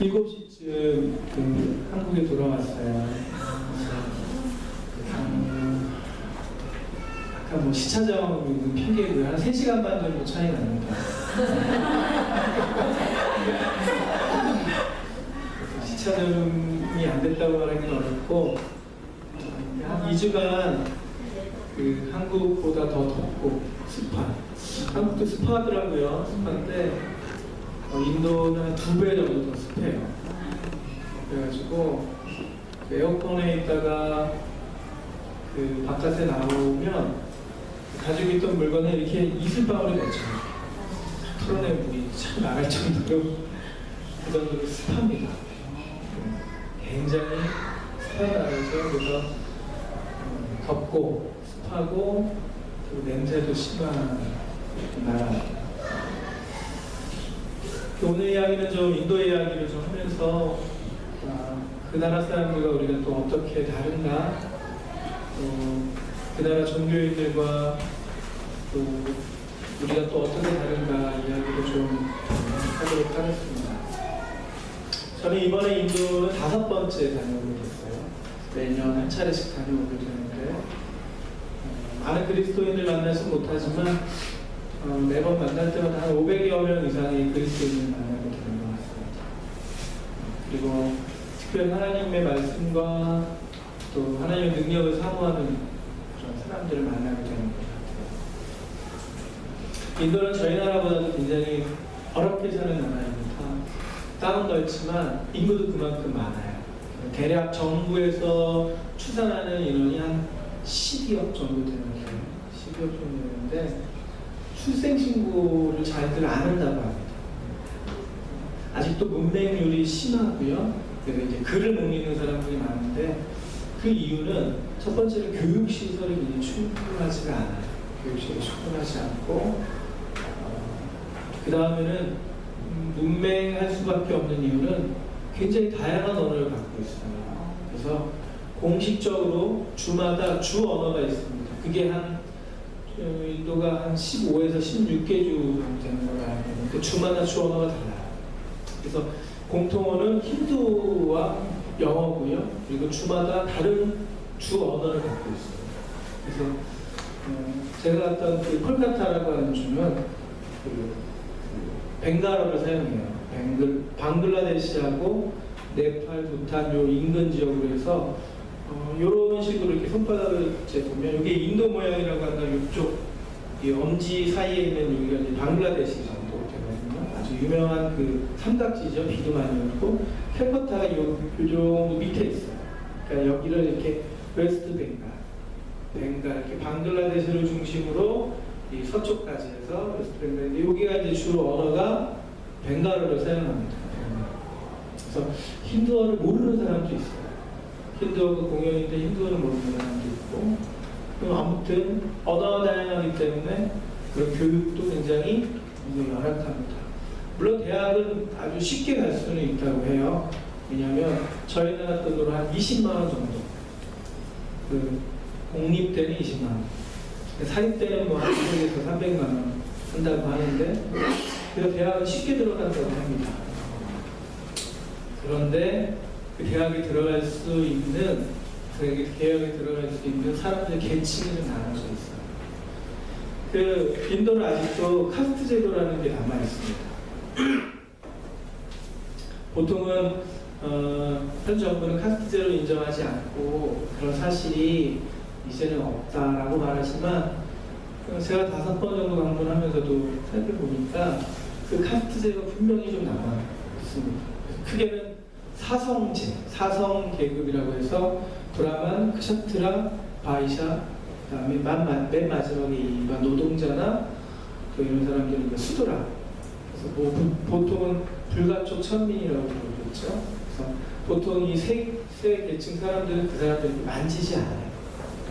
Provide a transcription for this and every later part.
7시쯤 한국에 돌아왔어요. 약간 뭐 시차적 핑계고요. 한 3시간 반 정도 차이 납니다. 시차적이 안 됐다고 말하기는 어렵고, 한 2주간 한국보다 더 덥고 습한. 한국도 습하더라고요. 습한데 인도는 2배 정도 더 습해요. 그래가지고 에어컨에 있다가 바깥에 나오면 가지고 있던 물건을 이렇게 이슬방울이 맺혀요. 풀어낸 물이 참 나갈 정도로 그 정도로 습합니다. 굉장히 습한 나라죠. 그래서 덥고 습하고 그리고 냄새도 심한 나라입니다. 오늘 이야기는 좀 인도 이야기를 좀 하면서 그 나라 사람들과 우리가 또 어떻게 다른가, 그 나라 종교인들과 또 우리가 또 어떻게 다른가 이야기를 좀 하도록 하겠습니다. 저는 이번에 인도는 5번째 다녀오게 됐어요. 매년 한 차례씩 다녀오게 되는데 많은 그리스도인들 만나지 못하지만 매번 만날 때마다 한 500여 명 이상의 그리스도인을 만나게 되는 것 같습니다. 그리고 특별히 하나님의 말씀과 또 하나님의 능력을 사모하는 그런 사람들을 만나게 되는 것 같아요. 인도는 저희 나라보다도 굉장히 어렵게 사는 나라입니다. 땅은 넓지만 인구도 그만큼 많아요. 대략 정부에서 추산하는 인원이 한 12억 정도 되는 거예요. 12억 정도 되는데 출생신고를 잘들 안 한다고 합니다. 아직도 문맹률이 심하고요. 그래서 이제 글을 못 읽는 사람들이 많은데 그 이유는 첫 번째로 교육시설이 굉장히 충분하지가 않아요. 교육시설이 충분하지 않고 그 다음에는 문맹할 수밖에 없는 이유는 굉장히 다양한 언어를 갖고 있어요. 그래서 공식적으로 주마다 주 언어가 있습니다. 그게 인도가 한 15에서 16개 주 되는 걸로 알고 있는데 주마다 주 언어가 달라요. 그래서 공통어는 힌두와 영어고요. 그리고 주마다 다른 주 언어를 갖고 있어요. 그래서 제가 갔던 콜카타라고 하는 주는 벤갈어를 사용해요. 방글라데시하고 네팔, 부탄 요 인근 지역으로 해서 이런 식으로 이렇게 손바닥을 보면 이게 인도 모양이라고 한다면 이쪽 이 엄지 사이에 있는 여기가 이제 방글라데시 정도 되거든요. 아주 유명한 삼각지죠. 비도 많이 오고 캘커타가 요 정도 밑에 있어요. 그러니까 여기를 이렇게 웨스트 벵갈 이렇게 방글라데시를 중심으로 이 서쪽까지 해서 웨스트 벵갈인데 여기가 이제 주로 언어가 벵갈어를 사용합니다. 그래서 힌두어를 모르는 사람도 있어요. 힌두어가 공연인데 힌두어를 모르는 사람도 있고, 아무튼 언어가 다양하기 때문에 그런 교육도 굉장히 열악합니다. 물론 대학은 아주 쉽게 갈 수는 있다고 해요. 왜냐하면 저희 나라 돈으로 한 20만 원 정도, 공립대는 20만 원, 사립대는 뭐 한 200에서 300만 원 한다고 하는데, 그래서 대학은 쉽게 들어간다고 합니다. 그런데 그 대학에 들어갈 수 있는 사람들 계층이 좀 나눠져 있어요. 인도는 아직도 카스트 제도라는 게 남아 있습니다. 보통은 현 정부는 카스트 제도를 인정하지 않고 그런 사실이 이제는 없다라고 말하지만 제가 5번 정도 방문하면서도 살펴보니까 카스트 제도가 분명히 좀 남아 있습니다. 크게는 사성 계급이라고 해서 브라만, 크샤트라, 바이샤, 그다음에 맨 마지막에 일반 노동자나 이런 사람들은 수드라. 그래서 보통은 불가촉 천민이라고 부르겠죠. 그래서 보통 이 세 계층 사람들은 그 사람들을 만지지 않아요.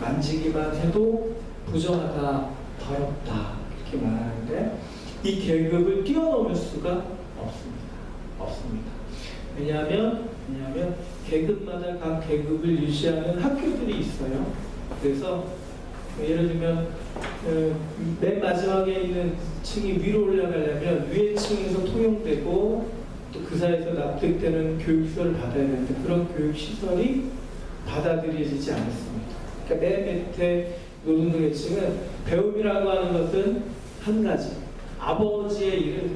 만지기만 해도 부정하다, 더럽다 이렇게 말하는데 이 계급을 뛰어넘을 수가 없습니다. 왜냐하면 계급마다 각 계급을 유지하는 학교들이 있어요. 그래서 예를 들면 맨 마지막에 있는 층이 위로 올라가려면 위에 층에서 통용되고 또 그 사회에서 납득되는 교육시설을 받아야 되는데 그런 교육시설이 받아들여지지 않았습니다. 그러니까 맨 밑에 노동자 계층은 배움이라고 하는 것은 한 가지, 아버지의 일을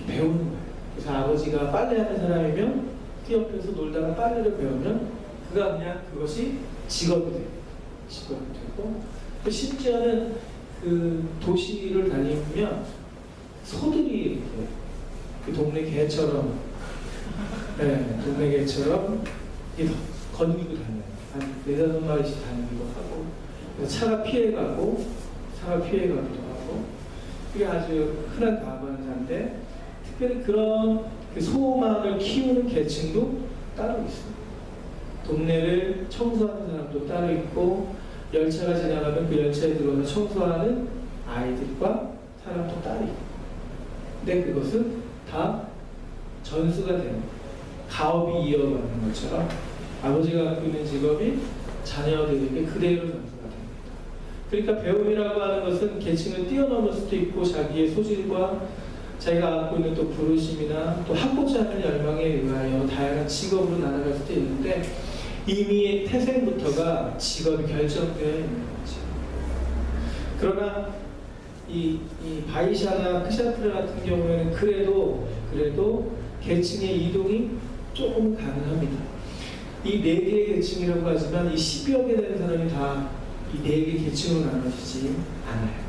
배우는 거예요. 그래서 아버지가 빨래하는 사람이면 그 옆에서 놀다가 빨래를 배우면 그가 그냥 그것이 직업이 돼요. 직업이 되고 심지어는 그 도시를 다니면 소들이 이렇게 그 동네 개처럼 네, 동네 개처럼 이렇게 거느리고 다녀요. 한 4-5마리씩 다니기도 하고 차가 피해가고 차가 피해가기도 하고 그게 아주 흔한 다반사인데 특별히 그런 그 소망을 키우는 계층도 따로 있습니다. 동네를 청소하는 사람도 따로 있고 열차가 지나가면 그 열차에 들어가서 청소하는 아이들과 사람도 따로 있고 근데 그것은 다 전수가 되는 가업이 이어가는 것처럼 아버지가 갖고 있는 직업이 자녀들에게 그대로 전수가 됩니다. 그러니까 배움이라고 하는 것은 계층을 뛰어넘을 수도 있고 자기의 소질과 자기가 갖고 있는 또 부르심이나 또 하고자 하는 열망에 의하여 다양한 직업으로 나눠갈 수도 있는데 이미 태생부터가 직업이 결정되어 있는 거죠. 그러나 이 바이샤나 크샤트라 같은 경우에는 그래도 계층의 이동이 조금 가능합니다. 이 4개의 계층이라고 하지만 이 10여 개 되는 사람이 다 이 4개 계층으로 나눠지지 않아요.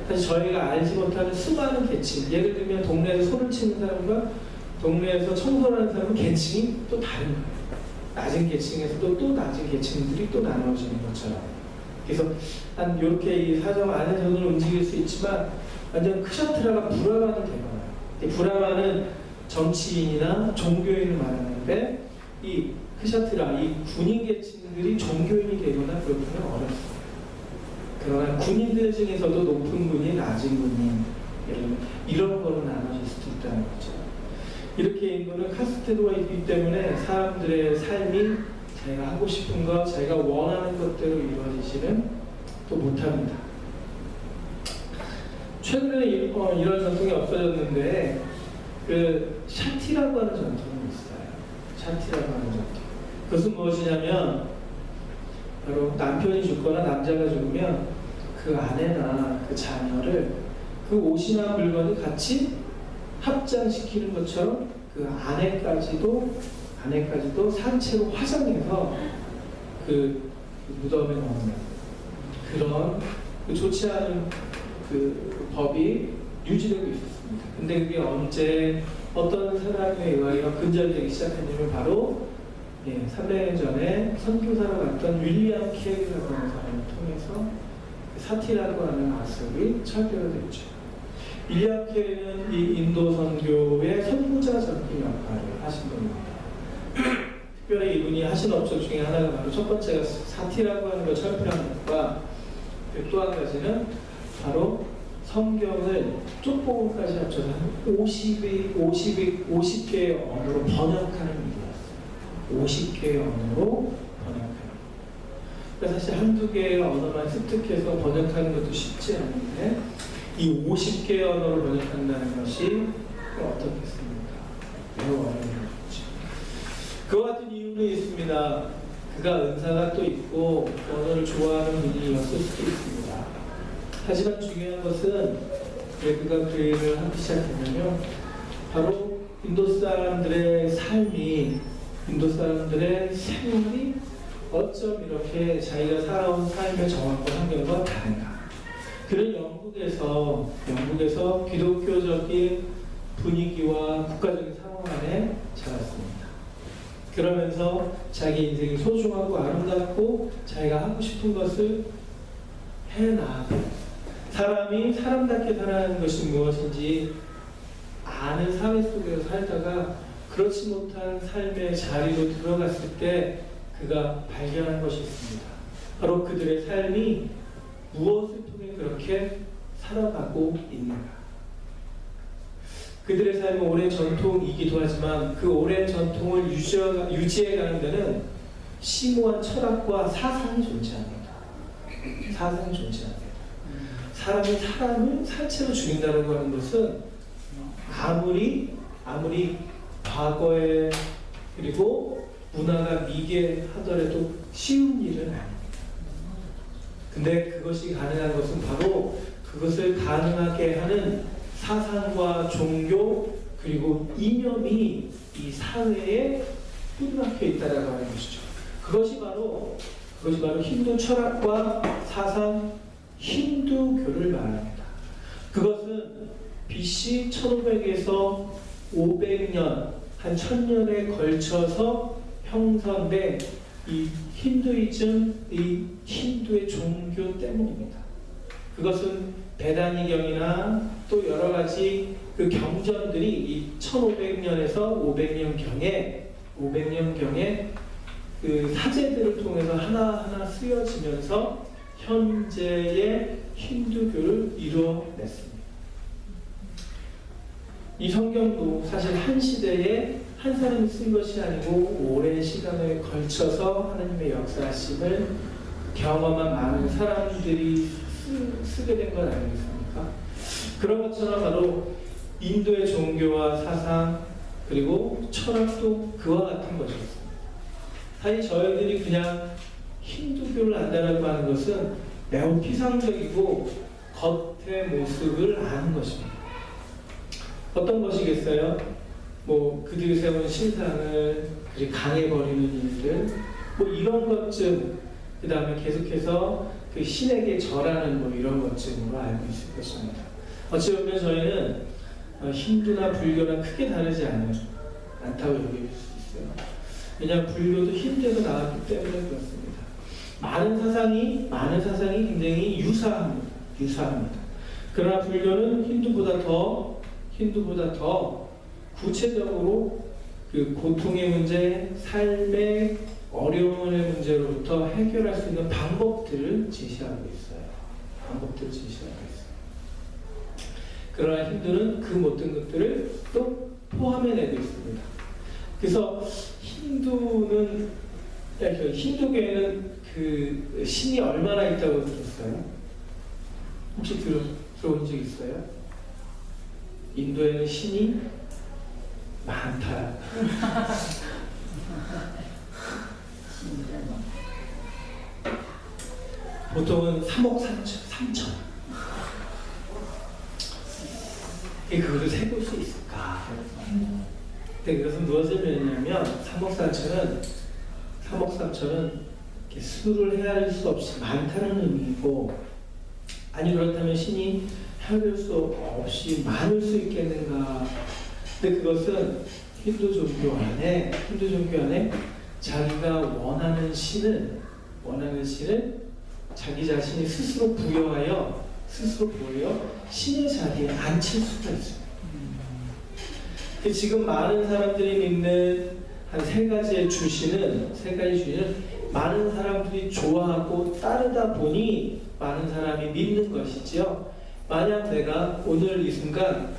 사실 저희가 알지 못하는 수많은 계층, 예를 들면 동네에서 소를 치는 사람과 동네에서 청소를 하는 사람은 계층이 또 다른 거예요. 낮은 계층에서도 또 낮은 계층들이 또 나눠지는 것처럼. 그래서 한 이렇게 이 사정 안에서는 움직일 수 있지만 완전 크샤트라가 브라만이 되거나 브라만은 정치인이나 종교인을 말하는데 이 크샤트라, 이 군인 계층들이 종교인이 되거나 그렇게는 어렵습니다. 그러나 군인들 중에서도 높은 군인, 낮은 군인 이런 거로 나눠질 수도 있다는 거죠. 이렇게 인도는 카스트가 있기 때문에 사람들의 삶이 자기가 하고 싶은 것, 자기가 원하는 것대로 이루어지지는 또 못합니다. 최근에 이런 전통이 없어졌는데 그 샤티라고 하는 전통이 있어요. 샤티라고 하는 전통. 그것은 무엇이냐면 바로 남편이 죽거나 남자가 죽으면 그 아내나 그 자녀를 그 옷이나 물건을 같이 합장시키는 것처럼 그 아내까지도 산채로 화장해서 그 무덤에 넣는 그런 그 좋지 않은 그 법이 유지되고 있었습니다. 근데 그게 언제 어떤 사람에 의하여 근절되기 시작했냐면 바로 300년 전에 선교사로 갔던 윌리엄 케이라고 하는 사람을 통해서 사티라고 하는 악습이 철폐가 됐죠. 윌리엄 케이는 이 인도 선교의 선구자적인 역할을 하신 분입니다. 특별히 이분이 하신 업적 중에 하나가 바로 첫 번째가 사티라고 하는 걸 철폐하는 것과 또 한 가지는 바로 성경을 쪽복음까지 합쳐서 한 50개의 언어로 번역하는 일이었어요. 50개의 언어로 번역하는. 그러니까 사실 한두 개의 언어만 습득해서 번역하는 것도 쉽지 않은데 이 50개의 언어를 번역한다는 것이 어떻겠습니까? 매우 어려운 일이죠. 그와 같은 이유는 있습니다. 그가 은사가 또 있고 언어를 좋아하는 분이었을 수도 있습니다. 하지만 중요한 것은 왜 그가 그 일을 하기 시작했냐면 바로 인도 사람들의 삶이, 인도 사람들의 생활이 어쩜 이렇게 자기가 살아온 삶의 정황과 환경과 다른가. 그는 영국에서 기독교적인 분위기와 국가적인 상황 안에 자랐습니다. 그러면서 자기 인생이 소중하고 아름답고 자기가 하고 싶은 것을 해나가고 사람이 사람답게 살아가는 것이 무엇인지 아는 사회 속에서 살다가 그렇지 못한 삶의 자리로 들어갔을 때 그가 발견한 것이 있습니다. 바로 그들의 삶이 무엇을 통해 그렇게 살아가고 있는가. 그들의 삶은 오랜 전통이기도 하지만 그 오랜 전통을 유지해가는 데는 심오한 철학과 사상이 존재합니다. 사상이 존재합니다. 사람이 사람을 살체로 죽인다는 것은 아무리 과거에 그리고 문화가 미개하더라도 쉬운 일은 아닙니다. 근데 그것이 가능한 것은 바로 그것을 가능하게 하는 사상과 종교 그리고 이념이 이 사회에 뿌리박혀 있다라고 하는 것이죠. 그것이 바로 힌두 철학과 사상, 힌두교를 말합니다. 그것은 BC 1500에서 500년, 한 1000년에 걸쳐서 형성된 이 힌두이즘, 이 힌두의 종교 때문입니다. 그것은 베다니경이나 또 여러 가지 그 경전들이 이 1500년에서 500년경에 그 사제들을 통해서 하나하나 쓰여지면서 현재의 힌두교를 이루어냈습니다. 이 성경도 사실 한 시대에 한 사람이 쓴 것이 아니고 오랜 시간에 걸쳐서 하나님의 역사심을 경험한 많은 사람들이 쓰게 된 건 아니겠습니까? 그런 것처럼 바로 인도의 종교와 사상 그리고 철학도 그와 같은 것이었습니다. 사실 저희들이 그냥 힌두교를 안다라고 하는 것은 매우 피상적이고 겉의 모습을 아는 것입니다. 어떤 것이겠어요? 뭐 그들이 세운 신상을 강해버리는 일들, 뭐 이런 것쯤, 그 다음에 계속해서 그 신에게 절하는 뭐 이런 것쯤으로 알고 있을 것입니다. 어찌 보면 저희는 힌두나 불교나 크게 다르지 않다고 여길 수 있어요. 왜냐하면 불교도 힌두에서 나왔기 때문에 그렇습니다. 많은 사상이 굉장히 유사합니다. 그러나 불교는 힌두보다 더 구체적으로 그 고통의 문제, 삶의 어려움의 문제로부터 해결할 수 있는 방법들을 제시하고 있어요. 그러나 힌두는 그 모든 것들을 또 포함해내고 있습니다. 그래서 힌두교에는 그 신이 얼마나 있다고 들었어요? 혹시 들어본 적 있어요? 인도에는 신이 많다. 보통은 3억 3천. 그거를 세볼 수 있을까? 근데 그것은 무엇을 의미하냐면 3억 3천은 수를 헤아릴 수 없이 많다는 의미이고, 아니 그렇다면 신이 헤아릴 수 없이 많을 수 있겠는가? 근데 그것은 힌두 종교 안에 자기가 원하는 신을 자기 자신이 스스로 부여하여 신의 자리에 앉힐 수가 있어요. 지금 많은 사람들이 믿는 한 세 가지 주신은 많은 사람들이 좋아하고 따르다 보니 많은 사람이 믿는 것이지요. 만약 내가 오늘 이 순간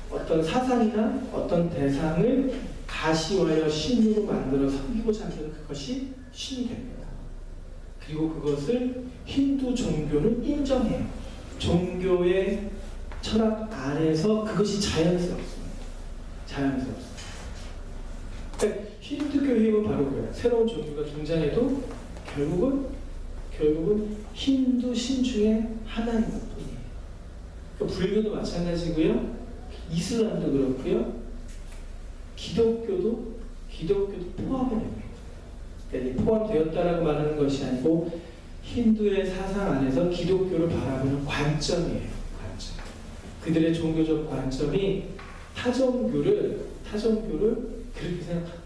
어떤 사상이나 어떤 대상을 가시화하여 신으로 만들어 섬기고자 하면 그것이 신이 됩니다. 그리고 그것을 힌두 종교는 인정해요. 종교의 철학 안에서 그것이 자연스럽습니다. 그러니까 힌두교의 힘은 바로 그래요. 새로운 종교가 등장해도 결국은 힌두 신 중에 하나인 것뿐이에요. 그러니까 불교도 마찬가지고요. 이슬람도 그렇고요. 기독교도 포함됩니다. 그러니까 포함되었다라고 말하는 것이 아니고 힌두의 사상 안에서 기독교를 바라보는 관점이에요. 그들의 종교적 관점이 타종교를 그렇게 생각합니다.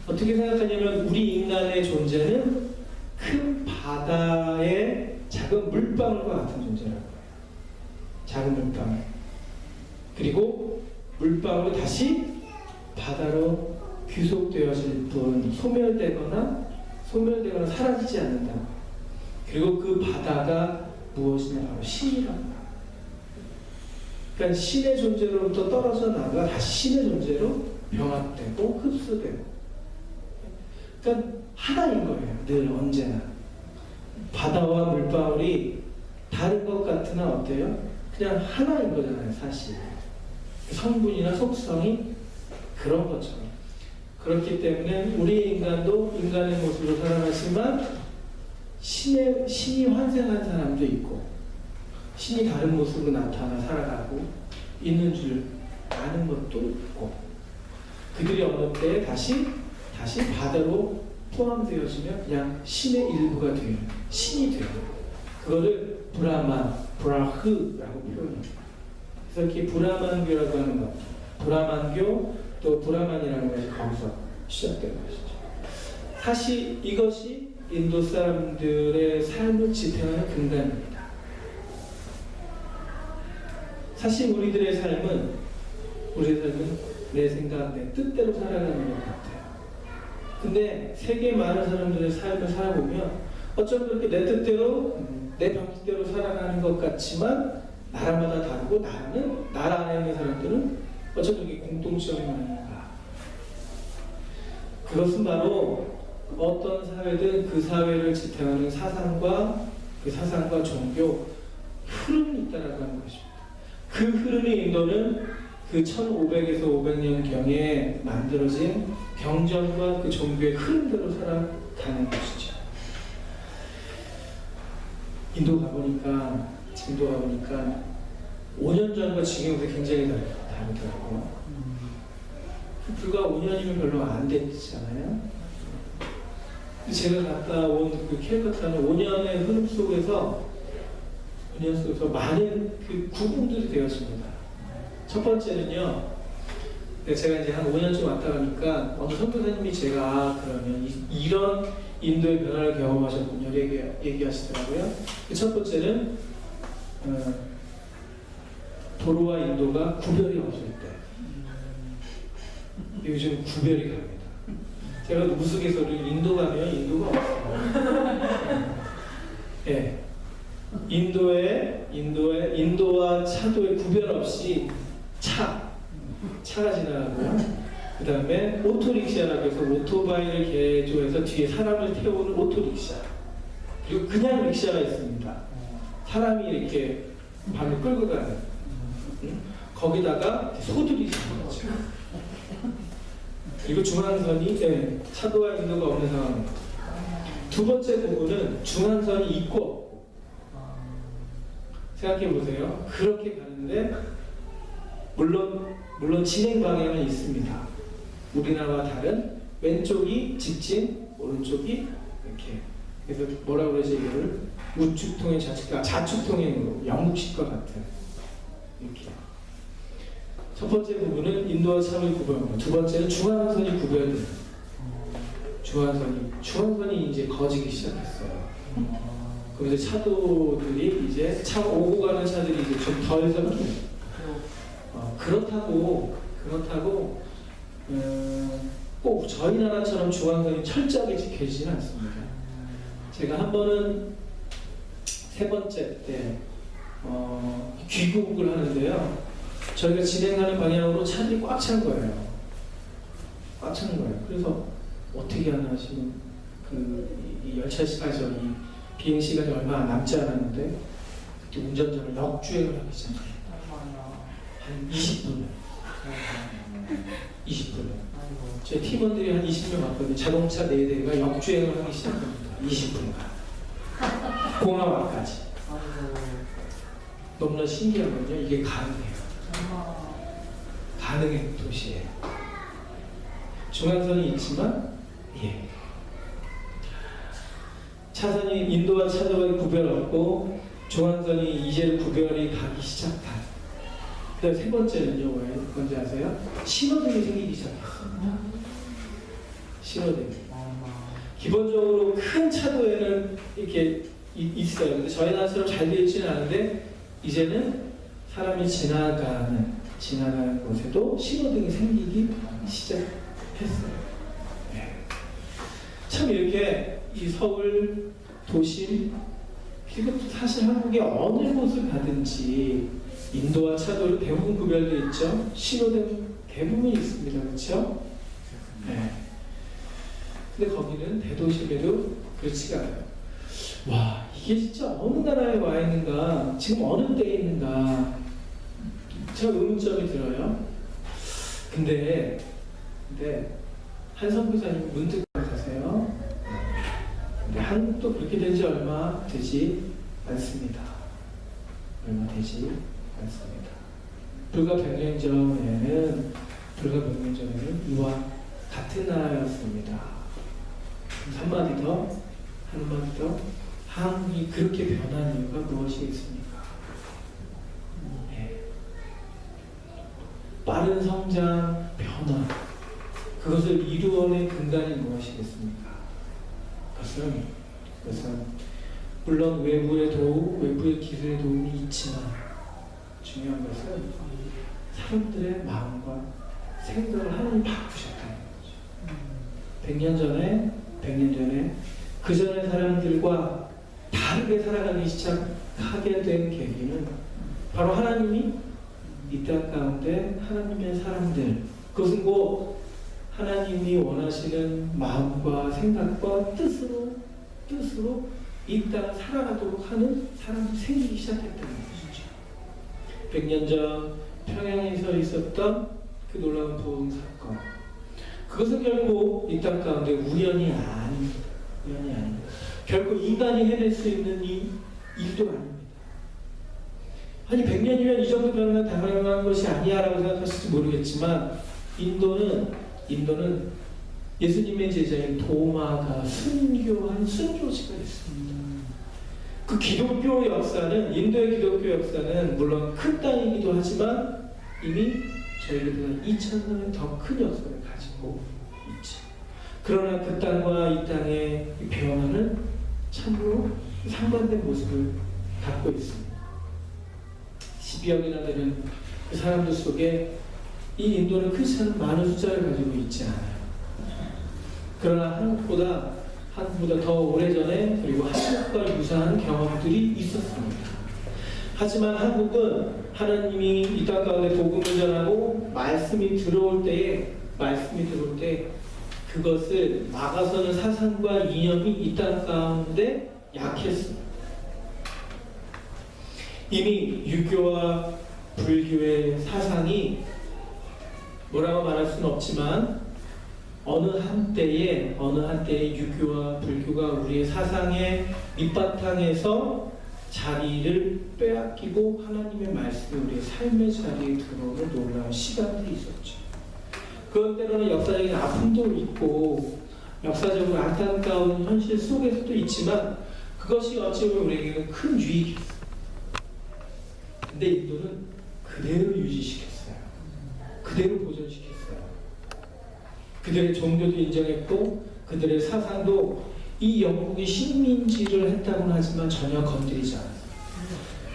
어떻게 생각하냐면 우리 인간의 존재는 큰 바다의 작은 물방울과 같은 존재라고 해요. 작은 물방울. 그리고 물방울이 다시 바다로 귀속되어질 뿐 소멸되거나 사라지지 않는다. 그리고 그 바다가 무엇이냐? 바로 신이라고 합니다. 그러니까 신의 존재로부터 떨어져 나가 다시 신의 존재로 병합되고 흡수되고. 그러니까 하나인 거예요. 늘 언제나. 바다와 물방울이 다른 것 같으나 어때요? 그냥 하나인 거잖아요, 사실. 성분이나 속성이 그런 것처럼. 그렇기 때문에 우리 인간도 인간의 모습으로 살아가지만 신이 환생한 사람도 있고 신이 다른 모습으로 나타나 살아가고 있는 줄 아는 것도 있고 그들이 어느 때 다시 바다로 포함되어지면 그냥 신의 일부가 돼요. 신이 돼요. 그거를 브라흐라고 표현해요. 그래서 이렇게 브라만교라고 하는 것, 브라만교 또 브라만이라는 것이 거기서 시작된 것이죠. 사실 이것이 인도 사람들의 삶을 지탱하는 근간입니다. 사실 우리의 삶은 내 생각, 내 뜻대로 살아가는 것 같아요. 근데 세계 많은 사람들의 삶을 살아보면 어쩜 그렇게 내 뜻대로, 내 방식대로 살아가는 것 같지만 나라마다 다르고 나라 안에 있는 사람들은 어쩜 그렇게 공통점이 많은가. 그것은 바로 어떤 사회든 그 사회를 지탱하는 사상과 그 사상과 종교 흐름이 있다는 것입니다. 그 흐름이 인도는 그 1500에서 500년경에 만들어진 경전과 그 종교의 흐름대로 살아가는 것이죠. 인도 가보니까 5년 전과 지금보다 굉장히 다르더라고요. 불과 5년이면 별로 안 됐잖아요. 제가 갔다 온 그 캘커타는 5년의 흐름 속에서 많은 그 구분들이 되었습니다. 첫 번째는요, 제가 이제 한 5년쯤 왔다 가니까 어느 선교사님이 제가 그러면 이런 인도의 변화를 경험하셨군요 얘기하시더라고요. 그 첫 번째는 도로와 인도가 구별이 없을 때 요즘 구별이 갑니다. 제가 우스갯소리로 인도 가면 인도가 없어요. 네. 인도와 차도의 구별 없이 차가 지나가고요. 그 다음에 오토릭샤라고 해서 오토바이를 개조해서 뒤에 사람을 태우는 오토릭샤. 그리고 그냥 릭샤가 있습니다. 사람이 이렇게 발을 끌고 가는. 거기다가 소들이 있죠. 그리고 중앙선이 차도와 인도가 없는 상황입니다. 두 번째 부분은 중앙선이 있고 없고. 생각해 보세요. 그렇게 가는데 물론 진행 방향은 있습니다. 우리나라와 다른 왼쪽이 직진, 오른쪽이 이렇게. 그래서 뭐라고 그러지 이거를 우측통행, 좌측통행으로 영국식과 같은 이렇게. 첫 번째 부분은 인도와 차도의 구별입니다. 두 번째는 중앙선이 구별됩니다. 중앙선이 이제 거지기 시작했어요. 그럼 이제 차도들이 이제 차 오고 가는 차들이 이제 좀 덜 섞여요. 그렇다고 꼭 저희 나라처럼 중앙선이 철저하게 지켜지지는 않습니다. 제가 한 번은 세 번째 때 귀국을 하는데요. 저희가 진행하는 방향으로 차들이 꽉 찬 거예요. 그래서 어떻게 하나 지금 이 열차 시간이 비행 시간이 얼마 남지 않았는데 그때 운전자를 역주행을 하기 시작해요. 한 20분을. 제 팀원들이 한 20명 왔거든요. 자동차 4대가 역주행을 하기 시작합니다. 20분간. 공항 앞까지. 너무나 신기한 건요. 이게 가능해요. 가능한 도시예요. 중앙선이 있지만 차선이 인도와 차도가 구별 없고 중앙선이 이제 구별이 가기 시작한. 그다음 세 번째는요, 뭔지 아세요? 신호등이 생기기 시작했어요. 신호등. 기본적으로 큰 차도에는 이렇게 있어요. 근데 저희 나라처럼 잘 되어 있지는 않은데 이제는 사람이 지나가는 곳에도 신호등이 생기기 시작했어요. 참 이렇게 이 서울, 도심, 그리고 사실 한국의 어느 곳을 가든지 인도와 차도를 대부분 구별되어 있죠. 신호등 대부분 있습니다. 그렇죠? 근데 거기는 대도시에도 그렇지가 않아요. 와, 이게 진짜 어느 나라에 와 있는가, 지금 어느 때에 있는가, 제가 의문점이 들어요. 근데 근데 한 선교사님 문득 가세요. 근데 한국도 그렇게 된 지 얼마 되지 않습니다. 얼마 되지 않습니다. 불과 100년 전에는 이와 같은 나라였습니다. 한마디 더, 한국이 그렇게 변한 이유가 무엇이겠습니까? 빠른 성장, 변화, 그것을 이루어낸 근간이 무엇이겠습니까? 그것은 물론 외부의 기술의 도움이 있지만 중요한 것은 사람들의 마음과 생각을 하나님 바꾸셨다는 거죠. 100년 전에 그 전의 사람들과 다르게 살아가기 시작하게 된 계기는 바로 하나님이 이 땅 가운데 하나님의 사람들, 그것은 곧 하나님이 원하시는 마음과 생각과 뜻으로 이 땅을 살아가도록 하는 사람이 생기기 시작했다는 것이죠. 100년 전 평양에서 있었던 그 놀라운 부흥 사건, 그것은 결국 이 땅 가운데 우연이 아닙니다. 결코 인간이 해낼 수 있는 이 일도 아닙니다. 아니 100년이면 이 정도 변화는 당연한 것이 아니야 라고 생각하실지 모르겠지만 인도는 예수님의 제자인 도마가 순교한 순교지가 있습니다. 그 기독교 역사는, 인도의 기독교 역사는 물론 큰 땅이기도 하지만 이미 저희들보다 2000년의 더 큰 역사를 가지고 있죠. 그러나 그 땅과 이 땅의 변화는 참으로 상반된 모습을 갖고 있습니다. 12억이나 되는 그 사람들 속에 이 인도는 크지 않은 많은 숫자를 가지고 있지 않아요. 그러나 한국보다 더 오래전에 그리고 한국과 유사한 경험들이 있었습니다. 하지만 한국은 하나님이 이 땅 가운데 복음을 전하고 말씀이 들어올 때 그것을 막아서는 사상과 이념이 이 땅 가운데 약했습니다. 이미 유교와 불교의 사상이 뭐라고 말할 수는 없지만 어느 한때에 유교와 불교가 우리의 사상의 밑바탕에서 자리를 빼앗기고 하나님의 말씀이 우리의 삶의 자리에 들어오는 놀라운 시간들이 있었죠. 그것 때로는 역사적인 아픔도 있고 역사적으로 안타까운 현실 속에서도 있지만 그것이 어찌 보면 우리에게는 큰 유익이었어요. 근데 인도는 그대로 유지시켰어요. 그대로 보존시켰어요. 그들의 종교도 인정했고 그들의 사상도 이 영국이 식민지를 했다고는 하지만 전혀 건드리지 않았어요.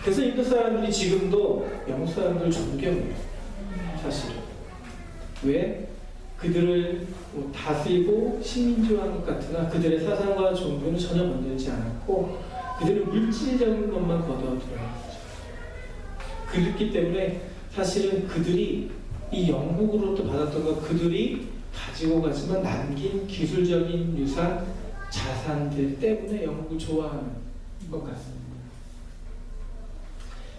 그래서 인도 사람들이 지금도 영국 사람들을 존경해요. 사실은. 왜? 그들을 다스리고 식민지화한 것 같으나 그들의 사상과 종교는 전혀 건드리지 않았고 그들은 물질적인 것만 거두어들어요. 그렇기 때문에 사실은 그들이 이 영국으로부터 받았던 것, 그들이 가지고 가지만 남긴 기술적인 유산, 자산들 때문에 영국을 좋아하는 것 같습니다.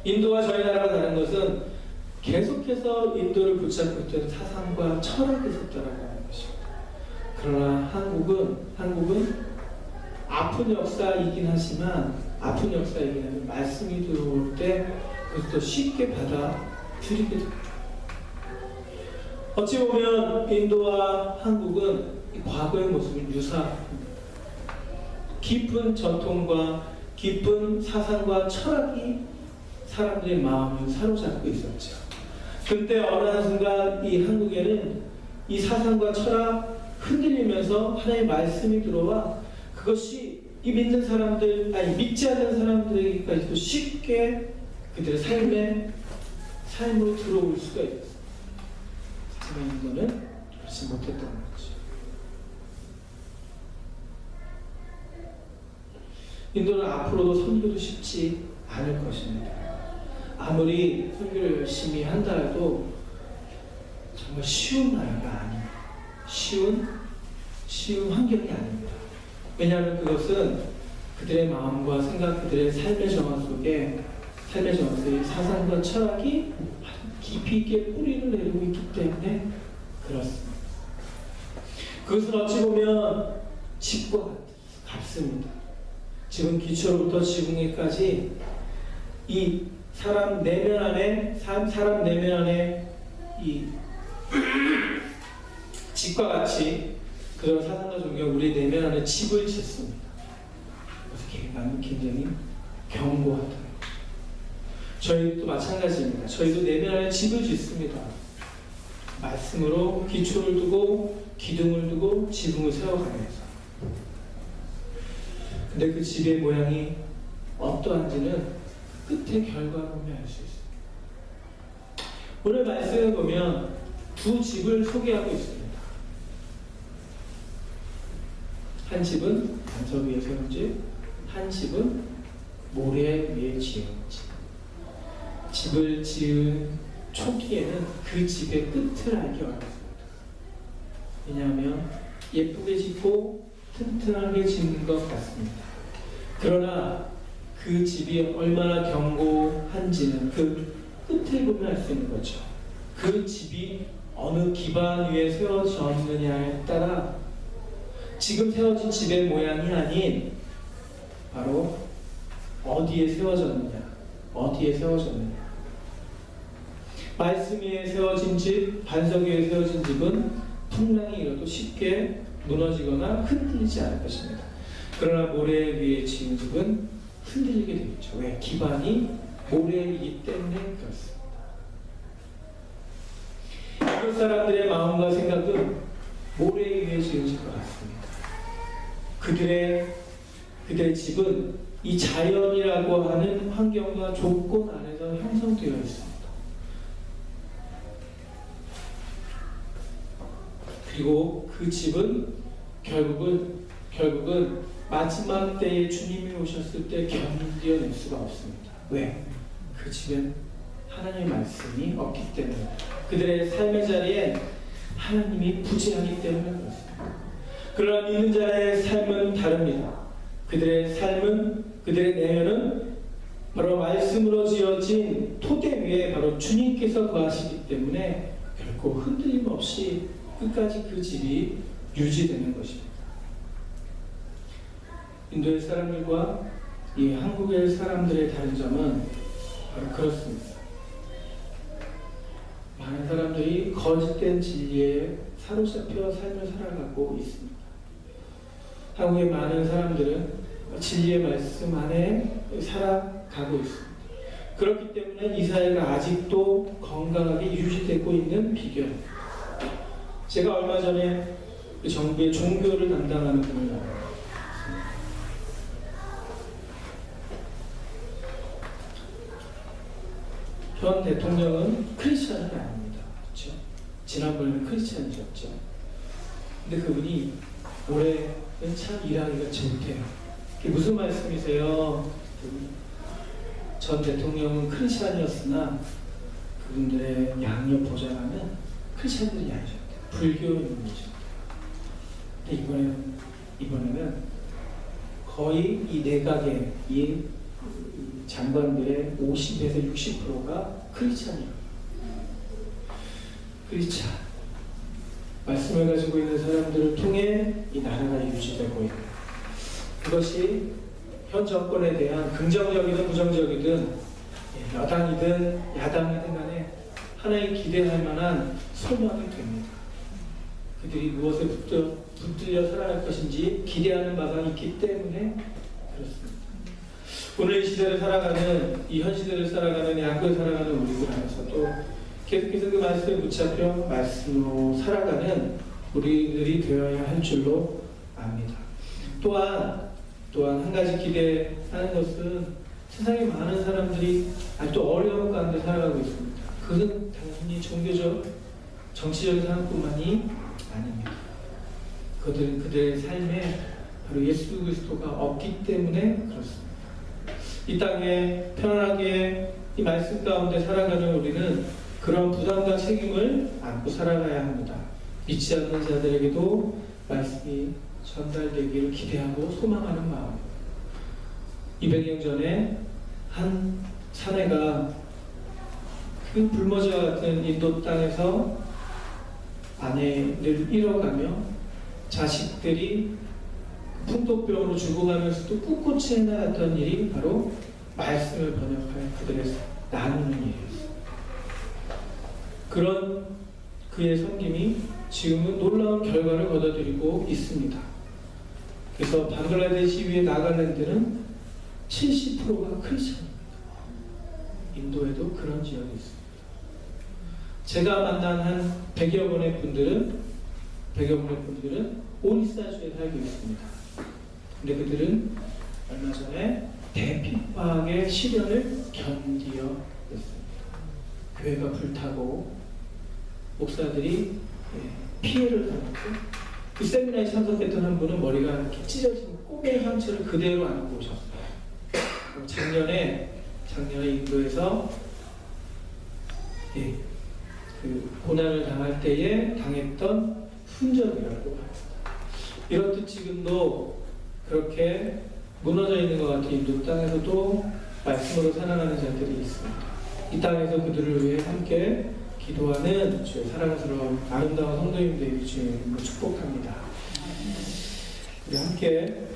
인도와 저희 나라가 다른 것은 계속해서 인도를 붙잡고 있던 사상과 철학이 있었다라고 하는 것입니다. 그러나 한국은 아픈 역사이긴 하지만 말씀이 들어올 때 그것도 쉽게 받아들이게 됩니다. 어찌 보면 인도와 한국은 과거의 모습을 유사합니다. 깊은 전통과 깊은 사상과 철학이 사람들의 마음을 사로잡고 있었죠. 근데 어느 한순간 이 한국에는 이 사상과 철학 흔들리면서 하나님의 말씀이 들어와 그것이 이 믿는 사람들, 믿지 않는 사람들에게까지도 쉽게 그들의 삶으로 들어올 수가 있었어요. 하지만 이거는 그렇지 못했던 거죠. 인도는 앞으로도 선교도 쉽지 않을 것입니다. 아무리 선교를 열심히 한다 해도 정말 쉬운 나라가 아닙니다. 쉬운 환경이 아닙니다. 왜냐하면 그것은 그들의 마음과 생각, 그들의 삶의 정화 속에 사상과 철학이 깊이 있게 뿌리를 내리고 있기 때문에 그렇습니다. 그것은 어찌 보면 집과 같습니다. 지금 기초로부터 지붕에까지 이 사람 내면 안에 이 집과 같이 그런 사상과 종교가 우리 내면 안에 집을 짓습니다. 그래서 나는 굉장히 견고하다. 저희도 마찬가지입니다. 저희도 내면 안에 집을 짓습니다. 말씀으로 기초를 두고 기둥을 두고 지붕을 세워가면서. 근데 그 집의 모양이 어떠한지는 끝의 결과를 보면 알 수 있습니다. 오늘 말씀을 보면 두 집을 소개하고 있습니다. 한 집은 반석 위에 세운 집, 한 집은 모래 위에 지은 집. 집을 지은 초기에는 그 집의 끝을 알기 어렵습니다. 왜냐하면 예쁘게 짓고 튼튼하게 짓는 것 같습니다. 그러나 그 집이 얼마나 견고한지는 그 끝을 보면 알 수 있는 거죠. 그 집이 어느 기반 위에 세워졌느냐에 따라 지금 세워진 집의 모양이 아닌 바로 어디에 세워졌느냐, 말씀 위에 세워진 집, 반석 위에 세워진 집은 풍랑이 일어도 쉽게 무너지거나 흔들리지 않을 것입니다. 그러나 모래 위에 지은 집은 흔들리게 되겠죠. 왜? 기반이 모래이기 때문에 그렇습니다. 이웃 사람들의 마음과 생각은 모래 위에 지은 집과 같습니다. 그들의 집은 이 자연이라고 하는 환경과 조건 안에서 형성되어 있습니다. 그리고 그 집은 결국은 마지막 때에 주님이 오셨을 때 견뎌낼 수가 없습니다. 왜? 그 집엔 하나님의 말씀이 없기 때문에, 그들의 삶의 자리에 하나님이 부재하기 때문에 그렇습니다. 그러나 믿는 자의 삶은 다릅니다. 그들의 내면은 바로 말씀으로 지어진 토대 위에 바로 주님께서 거하시기 때문에 결코 흔들림 없이 끝까지 그 집이 유지되는 것입니다. 인도의 사람들과 이 한국의 사람들의 다른 점은 바로 그렇습니다. 많은 사람들이 거짓된 진리에 사로잡혀 삶을 살아가고 있습니다. 한국의 많은 사람들은 진리의 말씀 안에 살아가고 있습니다. 그렇기 때문에 이 사회가 아직도 건강하게 유지되고 있는 비결입니다. 제가 얼마 전에 그 정부의 종교를 담당하는 분을 만났습니다. 현 대통령은 크리스찬은 아닙니다. 그렇죠? 지난번에는 크리스찬이셨죠. 근데 그분이 올해는 참 일하기가 좋대요. 그게 무슨 말씀이세요? 전 대통령은 크리스찬이었으나 그분들의 양육 보장하는 크리스찬들이 아니셨대요. 불교인이셨대요. 근데 이번에는 거의 이 내각의 이 장관들의 50에서 60%가 크리스찬이에요. 크리스찬. 말씀을 가지고 있는 사람들을 통해 이 나라가 유지되고 있는, 그것이 현 정권에 대한 긍정적이든 부정적이든 여당이든 야당이든 간에 하나의 기대할 만한 소명이 됩니다. 그들이 무엇에 붙들려 살아갈 것인지 기대하는 바가 있기 때문에 그렇습니다. 오늘 이 시대를 살아가는, 이 현 시대를 살아가는, 양국에 살아가는 우리들 안에서도 계속해서 그 말씀에 붙잡혀 말씀으로 살아가는 우리들이 되어야 할 줄로 압니다. 또한 한 가지 기대하는 것은 세상에 많은 사람들이 아직도 어려운 가운데 살아가고 있습니다. 그것은 단순히 종교적, 정치적인 상황뿐만이 아닙니다. 그들의 삶에 바로 예수 그리스도가 없기 때문에 그렇습니다. 이 땅에 편안하게 이 말씀 가운데 살아가는 우리는 그런 부담과 책임을 안고 살아가야 합니다. 믿지 않는 자들에게도 말씀이 전달되기를 기대하고 소망하는 마음. 200년 전에 한 사내가 그 불모지와 같은 인도 땅에서 아내를 잃어가며 자식들이 풍토병으로 죽어가면서도 꿋꿋이 해나갔던 일이 바로 말씀을 번역하여 그들의 나누는 일이었어요. 그런 그의 섬김이 지금은 놀라운 결과를 거둬들이고 있습니다. 그래서 방글라데시 위에 나갈랜드는 70%가 크리스천입니다. 인도에도 그런 지역이 있습니다. 제가 만난 한 100여 분의 분들은 오리사주에 살고 있습니다. 근데 그들은 얼마 전에 대핍박의 시련을 견디어냈습니다. 교회가 불타고 목사들이 피해를 당했고, 그 세미나에 참석했던 한 분은 머리가 이렇게 찢어진 꼬매 상처를 그대로 안고 오셨어요. 작년에 인도에서 그 고난을 당할 때에 당했던 흔적이라고 합니다. 이렇듯 지금도 그렇게 무너져 있는 것 같은 인도 땅에서도 말씀으로 살아가는 자들이 있습니다. 이 땅에서 그들을 위해 함께 기도하는 주의 사랑스러운 아름다운 성도님들이 주의 이름으로 축복합니다. 우리 함께